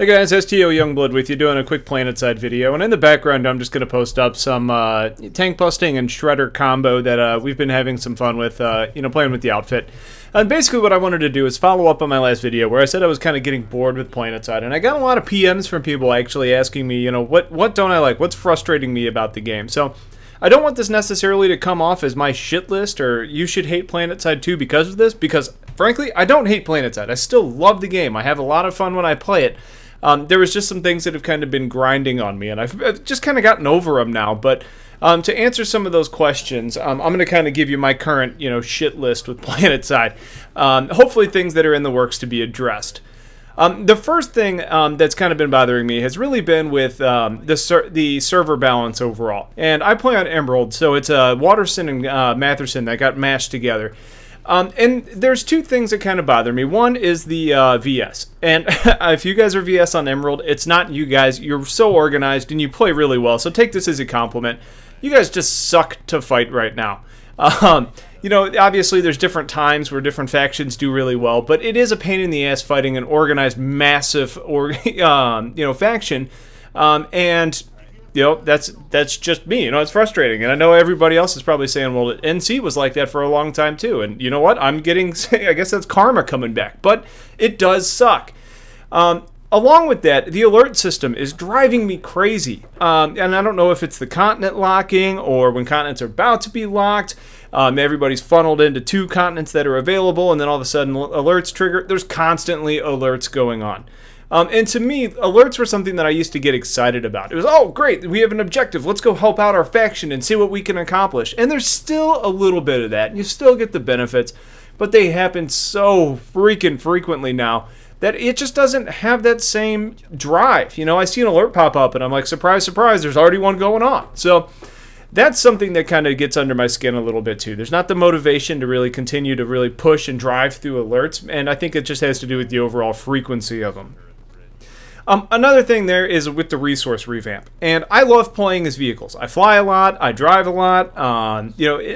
Hey guys, STLYoungblood with you, doing a quick Planetside video, and in the background I'm just going to post up some tank busting and shredder combo that we've been having some fun with, playing with the outfit. And basically what I wanted to do is follow up on my last video where I said I was kind of getting bored with Planetside, and I got a lot of PMs from people actually asking me, what don't I like, what's frustrating me about the game. So I don't want this necessarily to come off as my shit list or you should hate Planetside 2 because of this, because frankly, I don't hate Planetside. I still love the game. I have a lot of fun when I play it. There was just some things that have kind of been grinding on me, and I've just kind of gotten over them now. But to answer some of those questions, I'm going to kind of give you my current, shit list with Planetside. Hopefully things that are in the works to be addressed. The first thing that's kind of been bothering me has really been with the server balance overall. And I play on Emerald, so it's Waterson and Matherson that got mashed together. And there's two things that kind of bother me. One is the VS. And if you guys are VS on Emerald, it's not you guys. You're so organized and you play really well. So take this as a compliment. You guys just suck to fight right now. Obviously there's different times where different factions do really well, but it is a pain in the ass fighting an organized, massive, faction. That's just me. It's frustrating. And I know everybody else is probably saying, well, NC was like that for a long time too. And you know what? I'm getting, I guess that's karma coming back. But it does suck. Along with that, the alert system is driving me crazy. And I don't know if it's the continent locking or when continents are about to be locked. Everybody's funneled into 2 continents that are available, and then all of a sudden alerts trigger. There's constantly alerts going on. And to me, alerts were something that I used to get excited about. It was, oh, great, we have an objective. Let's go help out our faction and see what we can accomplish. And there's still a little bit of that. You still get the benefits, but they happen so freaking frequently now that it just doesn't have that same drive. I see an alert pop up, and I'm like, surprise, surprise, there's already one going on. So that's something that kind of gets under my skin a little bit too. There's not the motivation to really continue to really push and drive through alerts, and I think it just has to do with the overall frequency of them. Another thing there is with the resource revamp, and I love playing as vehicles. I fly a lot, I drive a lot,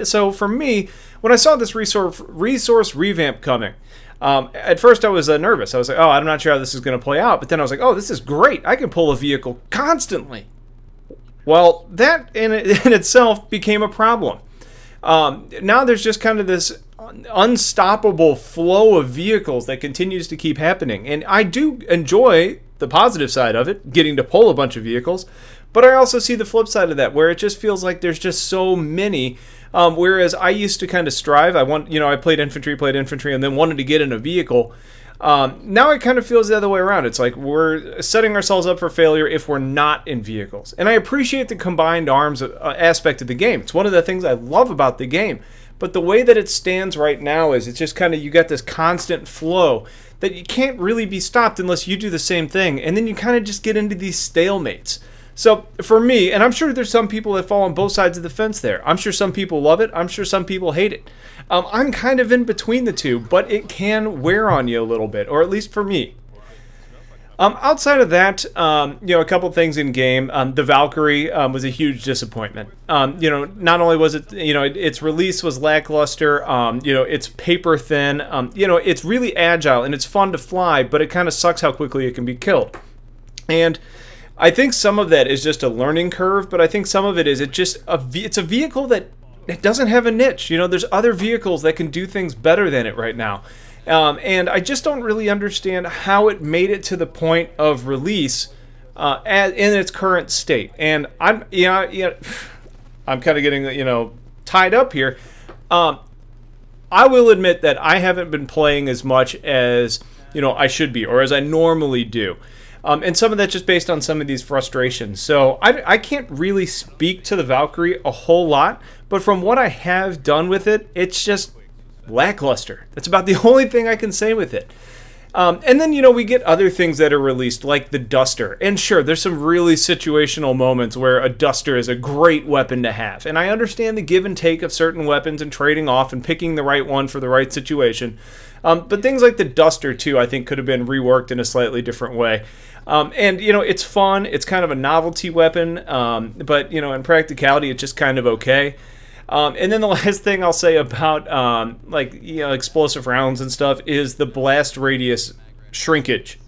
so for me, when I saw this resource revamp coming, at first I was nervous. I was like, oh, I'm not sure how this is going to play out, but then I was like, oh, this is great. I can pull a vehicle constantly. Well, that in itself became a problem. Now there's just kind of this unstoppable flow of vehicles that continues to keep happening, and I do enjoy the positive side of it, getting to pull a bunch of vehicles, but I also see the flip side of that, where it just feels like there's just so many, whereas I used to kind of strive. I played infantry, and then wanted to get in a vehicle. Now it kind of feels the other way around. It's like we're setting ourselves up for failure if we're not in vehicles. And I appreciate the combined arms aspect of the game. It's one of the things I love about the game. But the way that it stands right now is it's just kind of, you got this constant flow that you can't really be stopped unless you do the same thing. And then you kind of just get into these stalemates. So for me, and I'm sure there's some people that fall on both sides of the fence there. I'm sure some people love it. I'm sure some people hate it. I'm kind of in between the two, but it can wear on you a little bit, or at least for me. Outside of that, a couple things in game. The Valkyrie was a huge disappointment. Not only was it, its release was lackluster. It's paper thin. It's really agile and it's fun to fly, but it kind of sucks how quickly it can be killed. And I think some of that is just a learning curve, but I think some of it is it's a vehicle that it doesn't have a niche. There's other vehicles that can do things better than it right now. And I just don't really understand how it made it to the point of release in its current state. And I'm kind of getting tied up here. I will admit that I haven't been playing as much as I should be, or as I normally do. And some of that's just based on some of these frustrations. So I can't really speak to the Valkyrie a whole lot, but from what I have done with it, it's just lackluster. That's about the only thing I can say with it. And then, we get other things that are released, like the Duster. And sure, there's some really situational moments where a Duster is a great weapon to have. And I understand the give and take of certain weapons and trading off and picking the right one for the right situation. But things like the Duster, too, I think could have been reworked in a slightly different way. And, it's fun. It's kind of a novelty weapon. But, in practicality, it's just kind of okay. And then the last thing I'll say about explosive rounds and stuff is the blast radius shrinkage.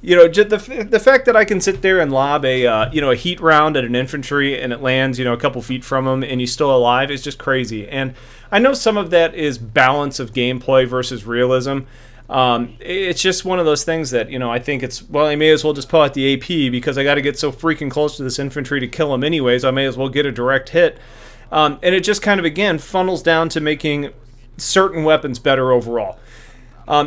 You know, just the fact that I can sit there and lob a you know, a heat round at an infantry and it lands, you know, a couple feet from him and he's still alive is just crazy. And I know some of that is balance of gameplay versus realism. It's just one of those things that, you know, I think it's, well, I may as well just pull out the AP because I got to get so freaking close to this infantry to kill him anyways. I may as well get a direct hit. And it just kind of, again, funnels down to making certain weapons better overall.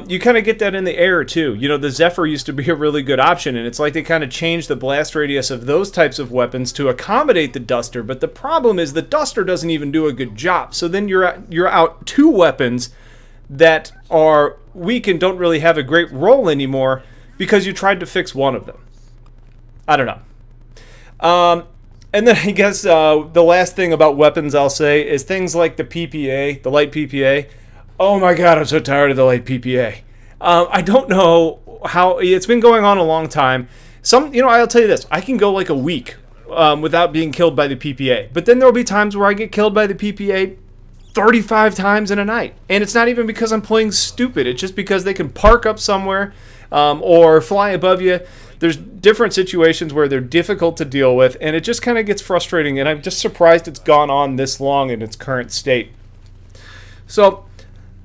You kind of get that in the air, too. You know, the Zephyr used to be a really good option, and it's like they kind of changed the blast radius of those types of weapons to accommodate the Duster, but the problem is the Duster doesn't even do a good job. So then you're out two weapons that are weak and don't really have a great role anymore because you tried to fix one of them. I don't know. And then I guess the last thing about weapons I'll say is things like the PPA, the light PPA. Oh my god, I'm so tired of the light PPA. I don't know how, it's been going on a long time. You know, I'll tell you this, I can go like a week without being killed by the PPA. But then there'll be times where I get killed by the PPA 35 times in a night. And it's not even because I'm playing stupid, it's just because they can park up somewhere or fly above you. There's different situations where they're difficult to deal with, and it just kind of gets frustrating, and I'm just surprised it's gone on this long in its current state. So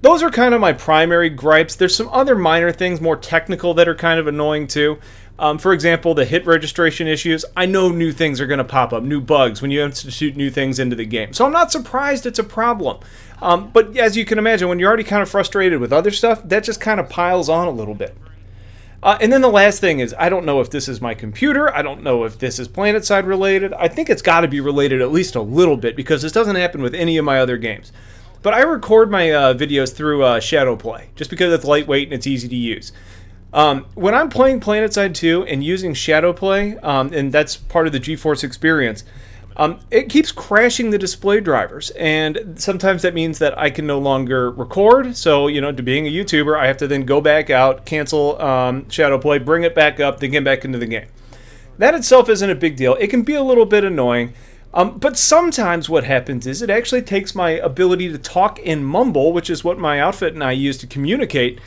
those are kind of my primary gripes. There's some other minor things, more technical, that are kind of annoying too. For example, the hit registration issues. I know new things are going to pop up, new bugs, when you institute new things into the game. So I'm not surprised it's a problem. But as you can imagine, when you're already kind of frustrated with other stuff, that just kind of piles on a little bit. And then the last thing is, I don't know if this is my computer. I don't know if this is Planetside related. I think it's got to be related at least a little bit because this doesn't happen with any of my other games. But I record my videos through Shadowplay, just because it's lightweight and it's easy to use. When I'm playing Planetside 2 and using Shadowplay, and that's part of the GeForce experience, it keeps crashing the display drivers. And sometimes that means that I can no longer record. So, you know, to being a YouTuber, I have to then go back out, cancel Shadowplay, bring it back up, then get back into the game. That itself isn't a big deal. It can be a little bit annoying. But sometimes what happens is it actually takes my ability to talk and mumble, which is what my outfit and I use to communicate,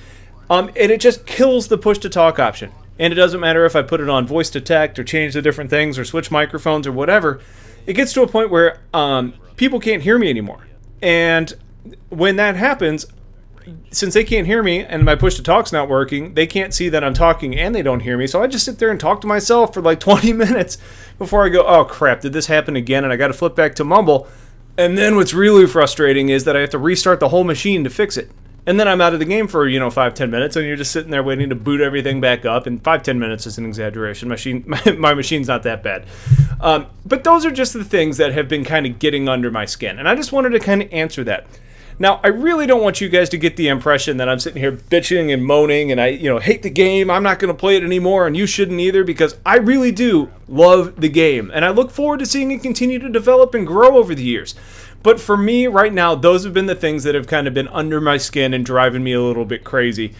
and it just kills the push-to-talk option. And it doesn't matter if I put it on voice detect or change the different things or switch microphones or whatever. It gets to a point where people can't hear me anymore. And when that happens, since they can't hear me and my push-to-talk's not working, they can't see that I'm talking and they don't hear me. So I just sit there and talk to myself for like 20 minutes before I go, oh crap, did this happen again? And I got to flip back to mumble. And then what's really frustrating is that I have to restart the whole machine to fix it. And then I'm out of the game for, you know, 5-10 minutes, and you're just sitting there waiting to boot everything back up. And 5-10 minutes is an exaggeration. My machine's not that bad. But those are just the things that have been kind of getting under my skin. And I just wanted to kind of answer that. Now, I really don't want you guys to get the impression that I'm sitting here bitching and moaning and I, you know, hate the game, I'm not going to play it anymore, and you shouldn't either, because I really do love the game. And I look forward to seeing it continue to develop and grow over the years. But for me, right now, those have been the things that have kind of been under my skin and driving me a little bit crazy.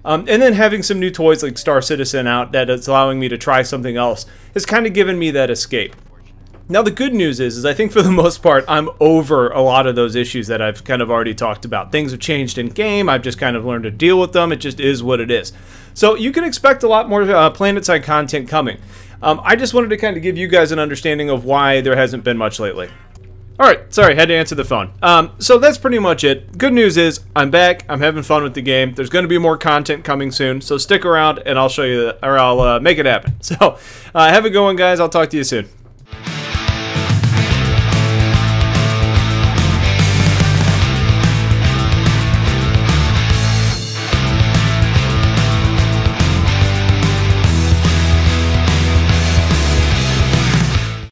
And then having some new toys like Star Citizen out that is allowing me to try something else has kind of given me that escape. Now, the good news is I think for the most part, I'm over a lot of those issues that I've kind of already talked about. Things have changed in game. I've just kind of learned to deal with them. It just is what it is. So you can expect a lot more Planetside content coming. I just wanted to kind of give you guys an understanding of why there hasn't been much lately. Alright, sorry, had to answer the phone. So that's pretty much it. Good news is, I'm back, I'm having fun with the game. There's going to be more content coming soon, so stick around and I'll show you, or I'll make it happen. So, have a good one, guys. I'll talk to you soon.